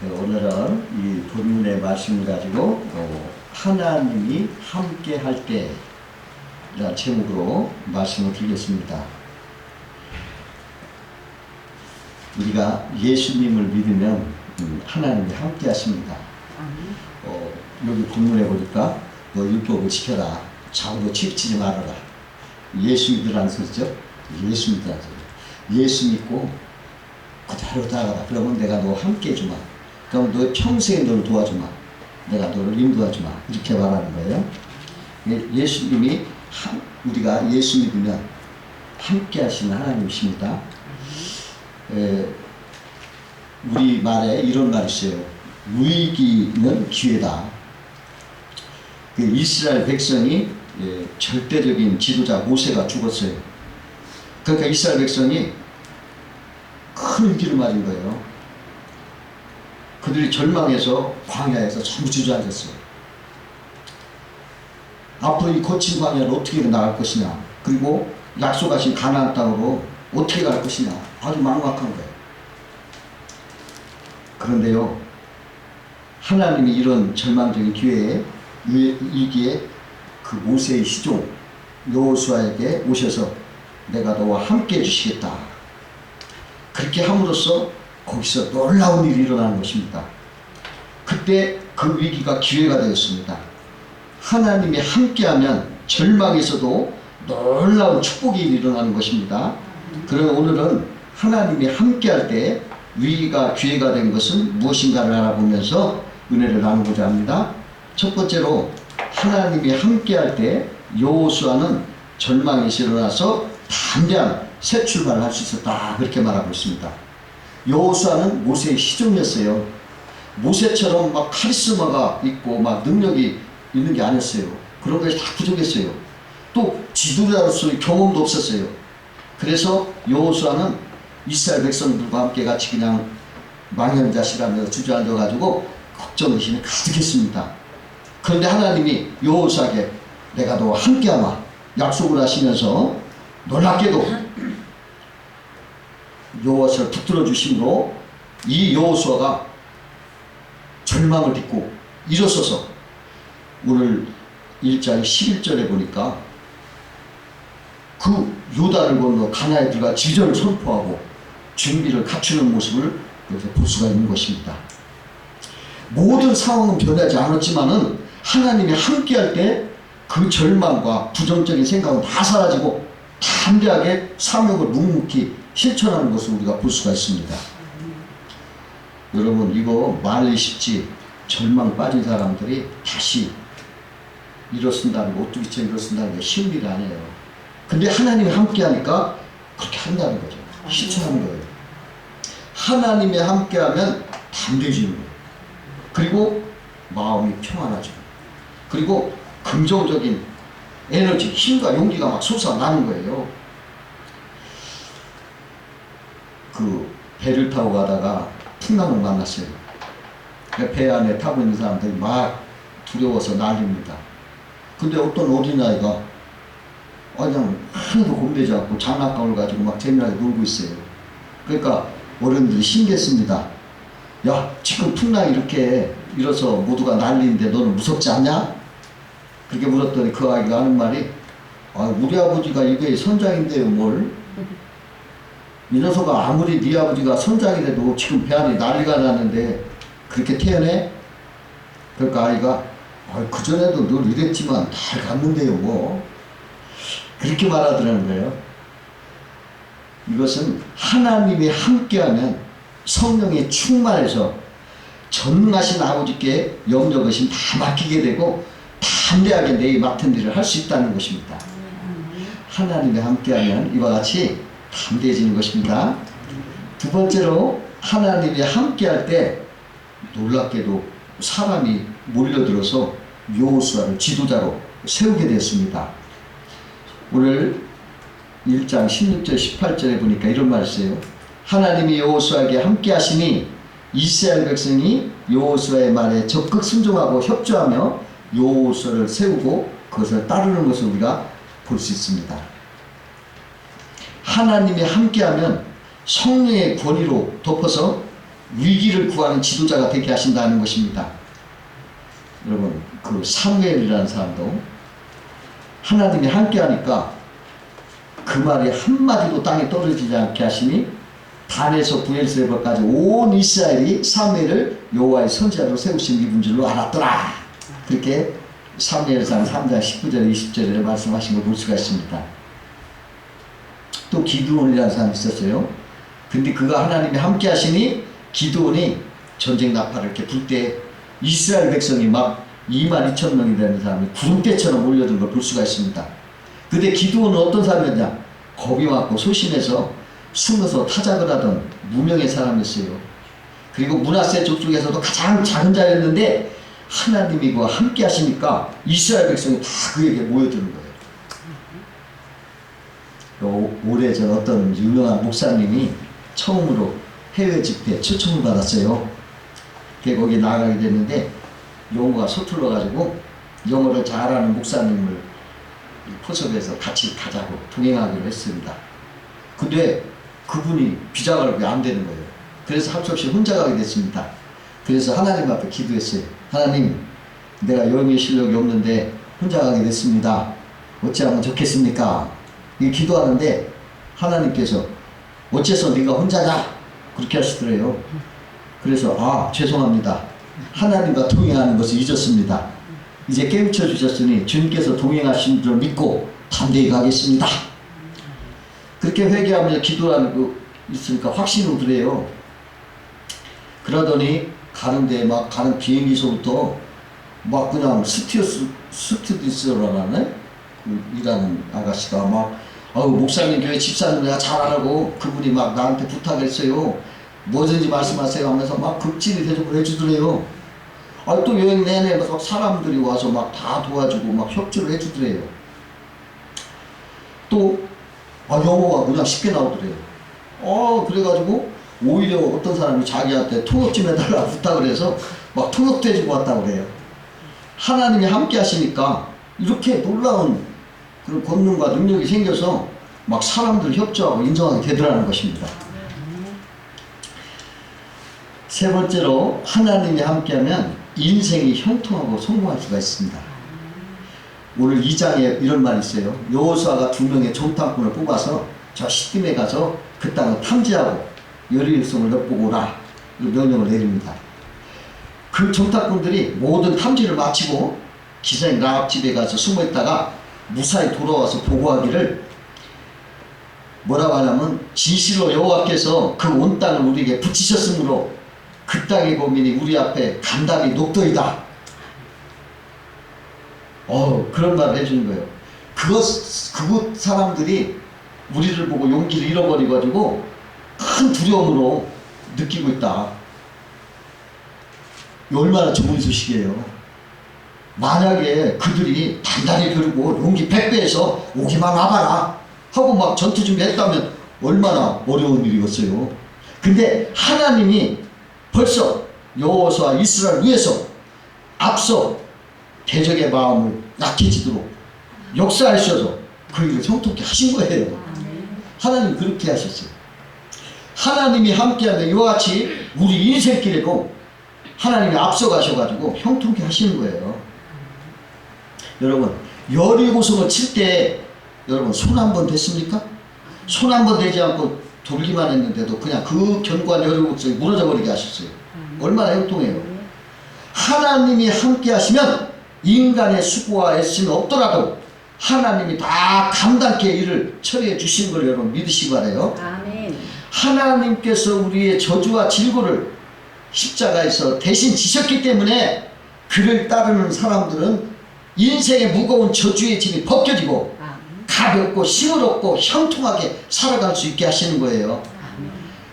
오늘은 이 본문의 말씀을 가지고 하나님이 함께 할 때라는 제목으로 말씀을 드리겠습니다. 우리가 예수님을 믿으면 하나님이 함께 하십니다. 여기 본문에 보니까 너 율법을 지켜라. 좌우로 치우치지 말아라. 예수 믿으라는 소리죠. 예수 믿으라는 소리. 예수 믿고 그대로 따라가라. 그러면 내가 너 함께 해주마. 그럼 너 평생에 너를 도와주마. 내가 너를 인도하주마. 이렇게 말하는 거예요. 예수님이 우리가 예수 믿으면 함께 하시는 하나님이십니다. 우리 말에 이런 말이 있어요. 위기는 기회다. 이스라엘 백성이 절대적인 지도자 모세가 죽었어요. 그러니까 이스라엘 백성이 큰 위기를 맞은 거예요. 그들이 절망해서 광야에서 전부 주저앉았어요. 앞으로 이 거친 광야를 어떻게 나갈 것이냐, 그리고 약속하신 가나안 땅으로 어떻게 갈 것이냐, 아주 막막한 거예요. 그런데요, 하나님이 이런 절망적인 기회에, 위기에 그 모세의 시종 여호수아에게 오셔서 내가 너와 함께 해주시겠다. 그렇게 함으로써 거기서 놀라운 일이 일어나는 것입니다. 그때 그 위기가 기회가 되었습니다. 하나님이 함께하면 절망에서도 놀라운 축복이 일어나는 것입니다. 그러나 오늘은 하나님이 함께할 때 위기가 기회가 된 것은 무엇인가를 알아보면서 은혜를 나누고자 합니다. 첫 번째로 하나님이 함께할 때 여호수아는 절망에서 일어나서 담대한 새 출발을 할 수 있었다. 그렇게 말하고 있습니다. 여호수아는 모세의 시종이었어요. 모세처럼 막 카리스마가 있고 막 능력이 있는 게 아니었어요. 그런 것이 다 부족했어요. 또 지도자로서의 경험도 없었어요. 그래서 여호수아는 이스라엘 백성들과 함께 같이 그냥 망연자실하면서 주저앉아가지고 걱정의심이 가득했습니다. 그런데 하나님이 여호수아에게 내가 너와 함께하마 약속을 하시면서 놀랍게도 여호수아를 붙들어 주심으로 이 여호수아가 절망을 딛고 일어서서 오늘 1장 11절에 보니까 그 요단을 건너 가나안에 들어가 지전을 선포하고 준비를 갖추는 모습을 볼 수가 있는 것입니다. 모든 상황은 변하지 않았지만은 하나님이 함께할 때 그 절망과 부정적인 생각은 다 사라지고 담대하게 사명을 묵묵히 실천하는 것을 우리가 볼 수가 있습니다. 여러분, 이거 말이 쉽지 절망 빠진 사람들이 다시 일어선다는 거, 오뚜기처럼 일어선다는 게 쉬운 일이 아니에요. 근데 하나님이 함께 하니까 그렇게 한다는 거죠. 실천하는 거예요. 하나님이 함께 하면 담대해지는 거예요. 그리고 마음이 평안하죠. 그리고 긍정적인 에너지, 힘과 용기가 막 솟아나는 거예요. 그 배를 타고 가다가 풍랑을 만났어요. 배 안에 타고 있는 사람들이 막 두려워서 난립니다. 근데 어떤 어린아이가 그냥 하나도 겁내지 않고 장난감을 가지고 막 재미나게 놀고 있어요. 그러니까 어른들이 신기했습니다. 야, 지금 풍랑이 이렇게 일어서 모두가 난리인데 너는 무섭지 않냐? 그렇게 물었더니 그 아이가 하는 말이 우리 아버지가 이게 선장인데요 뭘. 이 녀석아, 아무리 네 아버지가 선장이라도 지금 배 안에 난리가 났는데 그렇게 태어내? 그러니까 아이가 그전에도 늘 이랬지만 잘 갔는데요 뭐. 그렇게 말하더라는 거예요. 이것은 하나님이 함께하면 성령의 충만해서 전능하신 아버지께 염려 의심 다 맡기게 되고 담대하게 내 맡은 일을 할 수 있다는 것입니다. 하나님이 함께하면 이와 같이 담대해지는 것입니다. 두 번째로 하나님이 함께할 때 놀랍게도 사람이 몰려들어서 여호수아를 지도자로 세우게 되었습니다. 오늘 1장 16절 18절에 보니까 이런 말이 있어요. 하나님이 여호수아에게 함께 하시니 이스라엘 백성이 여호수아의 말에 적극 순종하고 협조하며 여호수아를 세우고 그것을 따르는 것을 우리가 볼 수 있습니다. 하나님이 함께하면 성령의 권위로 덮어서 위기를 구하는 지도자가 되게 하신다는 것입니다. 여러분, 그 사무엘이라는 사람도 하나님이 함께하니까 그 말이 한마디도 땅에 떨어지지 않게 하시니 단에서 부엘세바까지 온 이스라엘이 사무엘을 여호와의 선지자로 세우신 이분 줄로 알았더라. 그렇게 사무엘상 3장 19절 20절에 말씀하신 걸 볼 수가 있습니다. 또 기드온이라는 사람이 있었어요. 근데 그가 하나님이 함께 하시니 기드온이 전쟁 나팔을 이렇게 불 때 이스라엘 백성이 막 22,000명이 되는 사람이 구름대처럼 몰려든 걸 볼 수가 있습니다. 근데 기드온은 어떤 사람이었냐? 겁이 많고 소심해서 숨어서 타작을 하던 무명의 사람이었어요. 그리고 므낫세 족속에서도 가장 작은 자였는데 하나님이 그와 함께 하시니까 이스라엘 백성이 다 그에게 모여드는 거예요. 오래전 어떤 유명한 목사님이 처음으로 해외 집회 초청을 받았어요. 거기 나가게 됐는데 영어가 서툴러가지고 영어를 잘하는 목사님을 포섭해서 같이 가자고 동행하기로 했습니다. 근데 그분이 비자가 왜 안 되는 거예요. 그래서 할 수 없이 혼자 가게 됐습니다. 그래서 하나님 앞에 기도했어요. 하나님, 내가 영의 실력이 없는데 혼자 가게 됐습니다. 어찌하면 좋겠습니까? 이 기도하는데 하나님께서 어째서 네가 혼자냐? 그렇게 하시더래요. 그래서 죄송합니다. 하나님과 동행하는 것을 잊었습니다. 이제 깨우쳐 주셨으니 주님께서 동행하신 줄 믿고 담대히 가겠습니다. 그렇게 회개하면서 기도하고 있으니까 확신을 그래요. 그러더니 가는데 막 가는 비행기서부터 막 그냥 스튜디스라네? 일하는 아가씨가 막 목사님 교회 집사님 내가 잘 알고 그분이 막 나한테 부탁을 했어요. 뭐든지 말씀하세요 하면서 막 극진히 대접을 해주더래요. 또 여행 내내 막 사람들이 와서 막 다 도와주고 막 협조를 해주더래요. 또 영어가 그냥 쉽게 나오더래요. 그래가지고 오히려 어떤 사람이 자기한테 통역 좀 해달라고 부탁을 해서 막 통역도 해주고 왔다고 그래요. 하나님이 함께 하시니까 이렇게 놀라운 그런 권능과 능력이 생겨서 막 사람들 협조하고 인정하게 되더라는 것입니다. 세 번째로 하나님이 함께하면 인생이 형통하고 성공할 수가 있습니다. 오늘 2장에 이런 말이 있어요. 여호수아가 2명의 정탐꾼을 뽑아서 저 시딤에 가서 그 땅을 탐지하고 여리고성을 엿보고 오라 명령을 내립니다. 그 정탐꾼들이 모든 탐지를 마치고 기사인 라합 집에 가서 숨어있다가 무사히 돌아와서 보고하기를 뭐라고 하냐면 진실로 여호와께서 그 온 땅을 우리에게 붙이셨으므로 그 땅의 거민이 우리 앞에 간담이 녹더이다. 그런 말을 해주는 거예요. 그곳 사람들이 우리를 보고 용기를 잃어버려가지고 큰 두려움으로 느끼고 있다. 얼마나 좋은 소식이에요. 만약에 그들이 단단히 벼르고 용기 100배에서 오기만 와봐라 하고 막 전투 준비했다면 얼마나 어려운 일이었어요. 근데 하나님이 벌써 여호수아 이스라엘 위해서 앞서 대적의 마음을 약해지도록 역사하셔서 그 일을 형통케 하신 거예요. 하나님 그렇게 하셨어요. 하나님이 함께하면 이와 같이 우리 인생길에도 하나님이 앞서 가셔가지고 형통케 하시는 거예요. 여러분 여리고성을 칠 때 여러분 손 한 번 댔습니까? 손 한 번 대지 않고 돌기만 했는데도 그냥 그 견고한 여리고성이 무너져 버리게 하셨어요. 얼마나 형통해요. 하나님이 함께 하시면 인간의 수고와 애씀이 없더라도 하나님이 다 감당케 일을 처리해 주신 걸 여러분 믿으시기 바라요. 아멘. 하나님께서 우리의 저주와 질고를 십자가에서 대신 지셨기 때문에 그를 따르는 사람들은 인생의 무거운 저주의 짐이 벗겨지고 가볍고 힘을 얻고 형통하게 살아갈 수 있게 하시는 거예요.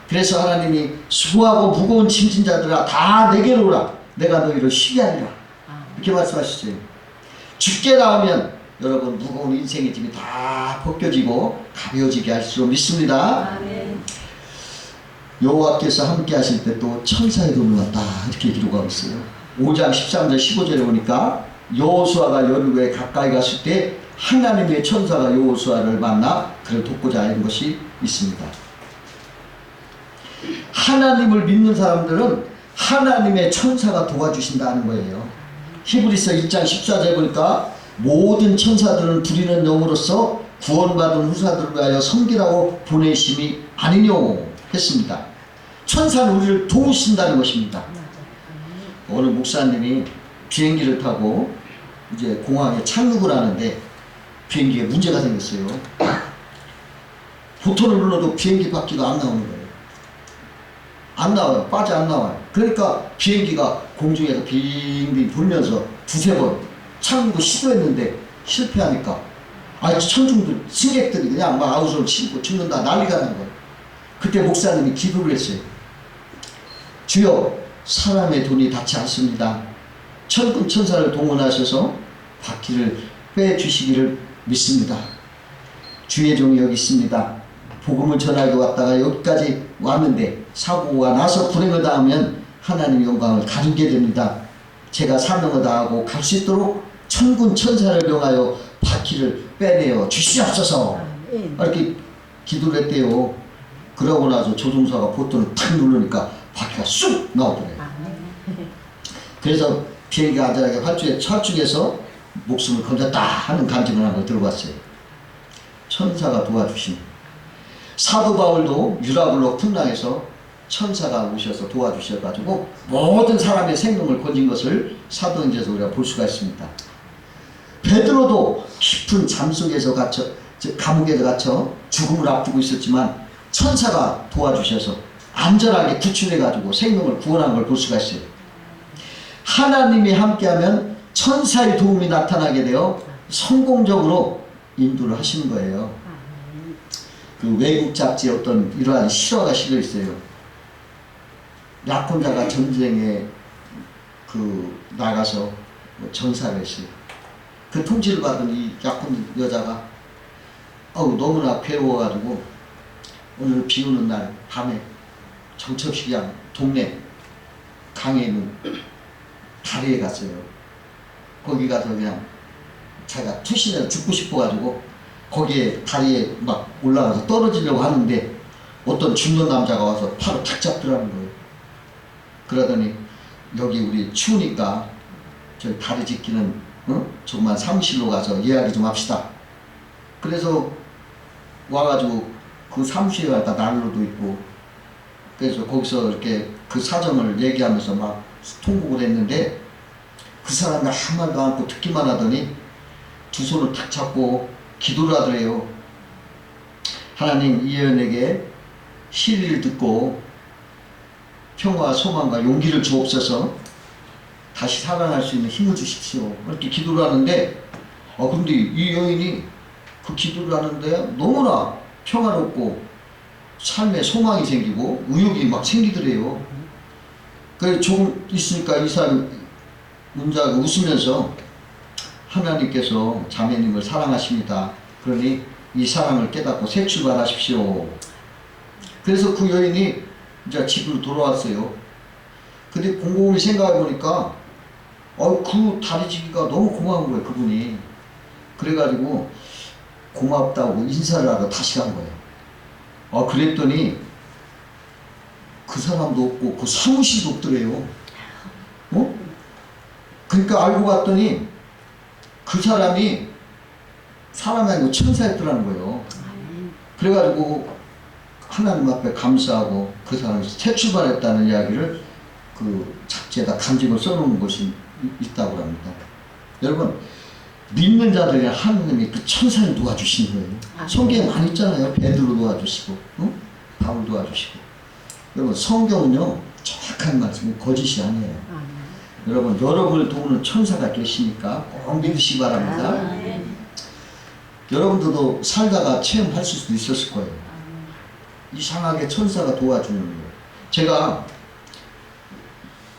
그래서 하나님이 수고하고 무거운 짐진 자들아 다 내게로 오라 내가 너희를 쉬게 하리라 이렇게 말씀하셨어요. 죽게 나오면 여러분 무거운 인생의 짐이 다 벗겨지고 가벼워지게 할 줄 믿습니다. 아멘. 여호와께서 함께 하실 때 또 천사의 도움을 왔다 이렇게 기록하고 있어요. 5장 13절 15절에 보니까 여호수아가 여리고에 가까이 갔을 때 하나님의 천사가 여호수아를 만나 그를 돕고자 하는 것이 있습니다. 하나님을 믿는 사람들은 하나님의 천사가 도와주신다는 거예요. 히브리서 1장 14절 보니까 모든 천사들은 부리는 영으로서 구원받은 후사들을 위하여 섬기라고 보내심이 아니뇨 했습니다. 천사는 우리를 도우신다는 것입니다. 어느 목사님이 비행기를 타고 이제 공항에 착륙을 하는데 비행기에 문제가 생겼어요. 버튼을 눌러도 비행기 바퀴가 안 나오는 거예요. 안 나와요. 빠져 안 나와요. 그러니까 비행기가 공중에서 빙빙 돌면서 두세 번 착륙을 시도했는데 실패하니까 천중들 승객들이 그냥 막 아우성을 치고 죽는다 난리가 난 거예요. 그때 목사님이 기도를 했어요. 주여, 사람의 돈이 닿지 않습니다. 천군 천사를 동원하셔서 바퀴를 빼주시기를 믿습니다. 주의 종이 여기 있습니다. 복음을 전하고 왔다가 여기까지 왔는데 사고가 나서 불행을 당하면 하나님의 영광을 가두게 됩니다. 제가 사명을 다하고 갈 수 있도록 천군 천사를 명하여 바퀴를 빼내어 주시옵소서. 이렇게 기도를 했대요. 그러고 나서 조종사가 버튼을 탁 누르니까 바퀴가 쑥 나오더래요. 그래서 비행기가 안전하게 철쭉해서 목숨을 건졌다 하는 간증을 한 걸 들어봤어요. 천사가 도와주신. 사도 바울도 유라굴로 높은 땅에서 천사가 오셔서 도와주셔가지고 모든 사람의 생명을 건진 것을 사도행전에서 우리가 볼 수가 있습니다. 베드로도 깊은 잠 속에서 갇혀, 즉 감옥에서 갇혀 죽음을 앞두고 있었지만 천사가 도와주셔서 안전하게 구출해가지고 생명을 구원한 걸 볼 수가 있어요. 하나님이 함께하면 천사의 도움이 나타나게 되어 성공적으로 인도를 하시는 거예요. 그 외국 잡지에 어떤 이러한 실화가 실려 있어요. 약혼자가 전쟁에 나가서 전사를 했어요. 그 통지를 받은 이 약혼 여자가 너무나 괴로워가지고 오늘 비 오는 날 밤에 정첩식장 동네 강에 있는 다리에 갔어요. 거기 가서 그냥 자기가 투신해서 죽고 싶어가지고 거기에 다리에 막 올라가서 떨어지려고 하는데 어떤 죽는 남자가 와서 팔을 탁 잡더라는 거예요. 그러더니 여기 우리 추우니까 저희 다리 지키는 조그만 사무실로 가서 이야기 좀 합시다. 그래서 와가지고 그 사무실에 가니까 난로도 있고 그래서 거기서 이렇게 그 사정을 얘기하면서 막 통곡을 했는데 그 사람이 한 말도 않고 듣기만 하더니 두 손을 탁 잡고 기도를 하더래요. 하나님, 이 여인에게 시리를 듣고 평화와 소망과 용기를 주옵소서. 다시 살아날 수 있는 힘을 주십시오. 이렇게 기도를 하는데 근데 이 여인이 그 기도를 하는데 너무나 평화롭고 삶에 소망이 생기고 의욕이 막 생기더래요. 그래서 조금 있으니까 이 사람 문자가 웃으면서 하나님께서 자매님을 사랑하십니다. 그러니 이 사랑을 깨닫고 새 출발하십시오. 그래서 그 여인이 이제 집으로 돌아왔어요. 근데 곰곰이 생각해 보니까 그 다리지기가 너무 고마운 거예요, 그분이. 그래가지고 고맙다고 인사를 하러 다시 간 거예요. 그랬더니 그 사람도 없고 그 사무실도 없더래요. 그러니까 알고 봤더니 그 사람이 사람이 아니고 천사였더라는 거예요. 그래가지고 하나님 앞에 감사하고 그 사람이 새 출발했다는 이야기를 그 잡지에다 간증을 써놓은 것이 있다고 합니다. 여러분, 믿는 자들이 하나님이 그 천사를 도와주시는 거예요. 성경에 많이 있잖아요. 베드로 도와주시고, 바울 도와주시고. 여러분, 성경은요, 정확한 말씀이 거짓이 아니에요. 여러분, 여러분을 도우는 천사가 계시니까 꼭 믿으시기 바랍니다. 여러분들도 살다가 체험할 수도 있었을 거예요. 이상하게 천사가 도와주는 거예요. 제가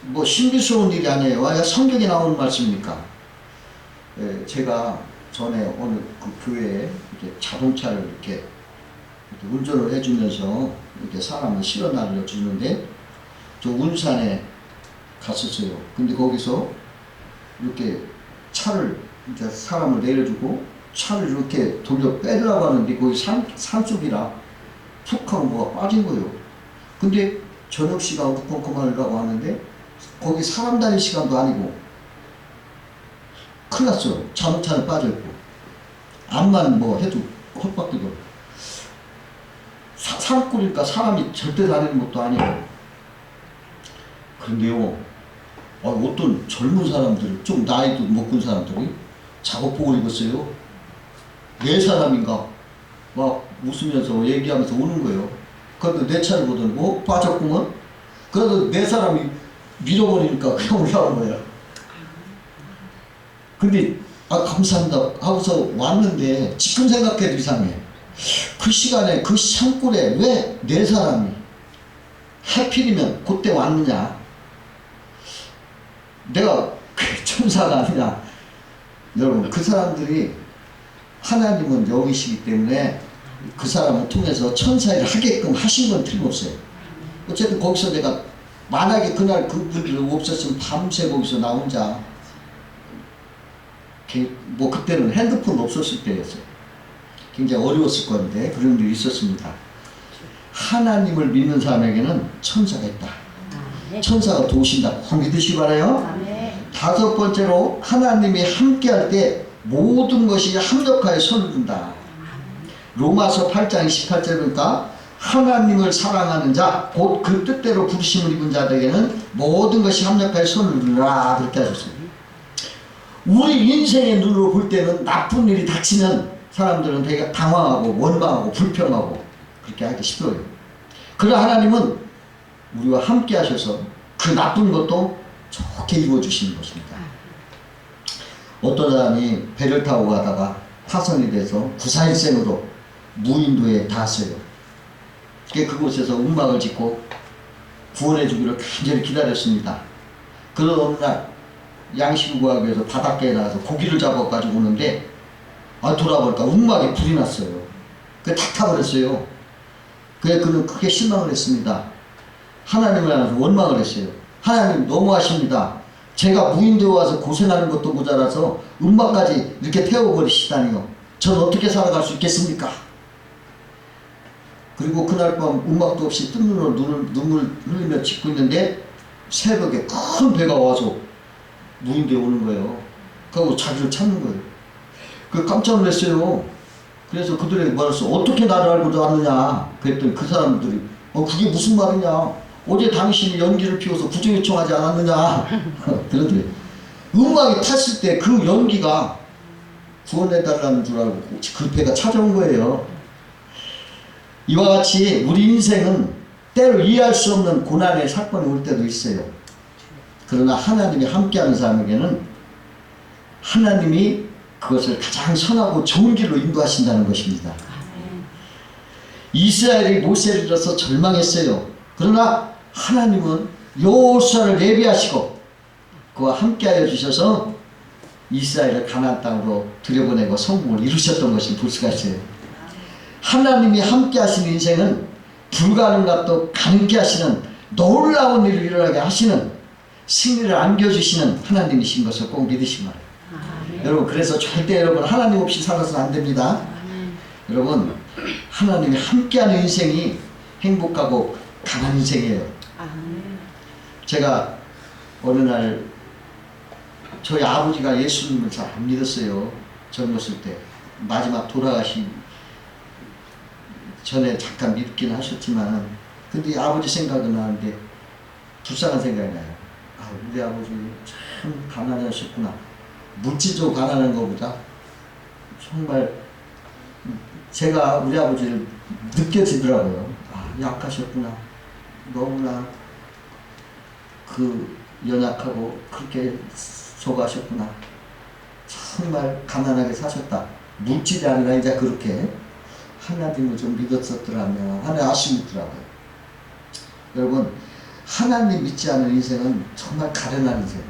뭐 신비스러운 일이 아니에요. 성경에 나오는 말씀이니까. 제가 전에 어느 그 교회에 이렇게 자동차를 이렇게 운전을 해주면서 이렇게 사람을 실어 날려주는데 저 운산에 갔었어요. 근데 거기서 이렇게 차를 이제 사람을 내려주고 차를 이렇게 돌려 빼려고 하는데 거기 산속이라 툭 하고 뭐가 빠진 거예요. 근데 저녁 시간 어두컴컴하려고 하는데 거기 사람 다닐 시간도 아니고 큰일 났어요. 자동차는 빠져있고 암만 뭐 해도 헛바퀴도 산골이니까 사람이 절대 다니는 것도 아니에요. 그런데요, 어떤 젊은 사람들, 좀 나이도 먹은 사람들이 작업복을 입었어요. 네 사람인가 막 웃으면서 얘기하면서 오는 거예요. 그래도 내 차를 보더니 빠졌구먼. 그래도 네 사람이 밀어버리니까 그냥 올라온 거예요. 근데 감사합니다 하고서 왔는데 지금 생각해도 이상해. 그 시간에 그 산골에 왜 네 사람이 하필이면 그때 왔느냐. 내가 천사가 아니라 여러분, 그 사람들이 하나님은 여기시기 때문에 그 사람을 통해서 천사일을 하게끔 하신 건 틀림없어요. 어쨌든 거기서 내가 만약에 그날 그분들 없었으면 밤새 거기서 나 혼자, 뭐 그때는 핸드폰 없었을 때였어요. 굉장히 어려웠을 건데 그런 일이 있었습니다. 하나님을 믿는 사람에게는 천사가 있다. 천사가 도우신다. 꼭 믿으시기 바라요. 다섯 번째로, 하나님이 함께할 때 모든 것이 합력하여 손을 든다. 로마서 8장 28절 보니까 하나님을 사랑하는 자, 곧 그 뜻대로 부르심을 입은 자들에게는 모든 것이 합력하여 손을 들라, 그렇게 하셨어요. 우리 인생의 눈으로 볼 때는 나쁜 일이 닥치면 사람들은 되게 당황하고 원망하고 불평하고 그렇게 하기 쉽어요. 그러나 하나님은 우리와 함께 하셔서 그 나쁜 것도 좋게 입어주시는 것입니다. 어떤 사람이 배를 타고 가다가 파손이 돼서 구사일생으로 무인도에 닿았어요. 그곳에서 움막을 짓고 구원해 주기를 간절히 기다렸습니다. 그런 어느 날 양식을 구하기 위해서 바닷가에 나가서 고기를 잡아가지고 오는데 돌아보니까 움막에 불이 났어요. 그게 탁 타버렸어요. 그는 크게 실망을 했습니다. 하나님을 향해서 원망을 했어요. 하나님 너무하십니다. 제가 무인도에 와서 고생하는 것도 모자라서 움막까지 이렇게 태워버리시다니요. 전 어떻게 살아갈 수 있겠습니까? 그리고 그날 밤 움막도 없이 뜬 눈으로 눈물 흘리며 짖고 있는데 새벽에 큰 배가 와서 무인도에 오는 거예요. 그리고 자기를 찾는 거예요. 깜짝 놀랐어요. 그래서 그들에게 말했어. 어떻게 나를 알고 왔느냐? 그랬더니 그 사람들이 그게 무슨 말이냐? 어제 당신이 연기를 피워서 구조 요청하지 않았느냐? 그러더래요. 음악이 탔을 때 그 연기가 구원해달라는 줄 알고 그 배가 찾아온 거예요. 이와 같이 우리 인생은 때로 이해할 수 없는 고난의 사건이 올 때도 있어요. 그러나 하나님이 함께하는 사람에게는 하나님이 그것을 가장 선하고 좋은 길로 인도하신다는 것입니다. 이스라엘이 모세를 잃어서 절망했어요. 그러나 하나님은 여호수아를 예비하시고 그와 함께하여 주셔서 이스라엘을 가나안 땅으로 들여보내고 성공을 이루셨던 것을 볼 수가 있어요. 하나님이 함께하시는 인생은 불가능한 것도 가능케 하시는 놀라운 일을 일어나게 하시는 승리를 안겨주시는 하나님이신 것을 꼭 믿으시기 바랍니다. 여러분, 그래서 절대 여러분 하나님 없이 살아서는 안 됩니다. 여러분, 하나님이 함께하는 인생이 행복하고 강한 인생이에요. 제가 어느 날 저희 아버지가 예수님을 잘 안 믿었어요. 젊었을 때. 마지막 돌아가신 전에 잠깐 믿긴 하셨지만, 근데 아버지 생각은 나는데 불쌍한 생각이 나요. 우리 아버지 참 가난하셨구나. 물질적으로 가난한 것보다 정말 제가 우리 아버지를 느껴지더라고요. 약하셨구나. 너무나 연약하고 그렇게 저거하셨구나. 정말 가난하게 사셨다. 물질이 아니라 이제 그렇게 하나님을 좀 믿었었더라면 하는 아쉬움이 있더라고요. 여러분, 하나님 믿지 않은 인생은 정말 가련한 인생,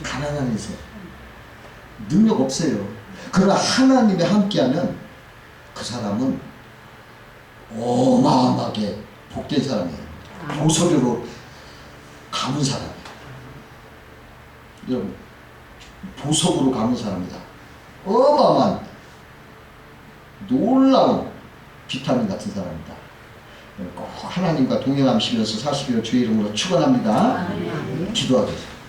가난한 인생, 능력 없어요. 그러나 하나님이 함께하면 그 사람은 어마어마하게 복된 사람이에요. 보소리로 감은 사람이에요. 여러분, 보석으로 감은 사람이다. 어마어마한 놀라운 비타민 같은 사람이다. 꼭 하나님과 동행하시면서 사시기를 주의 이름으로 축원합니다. 기도하겠습니다.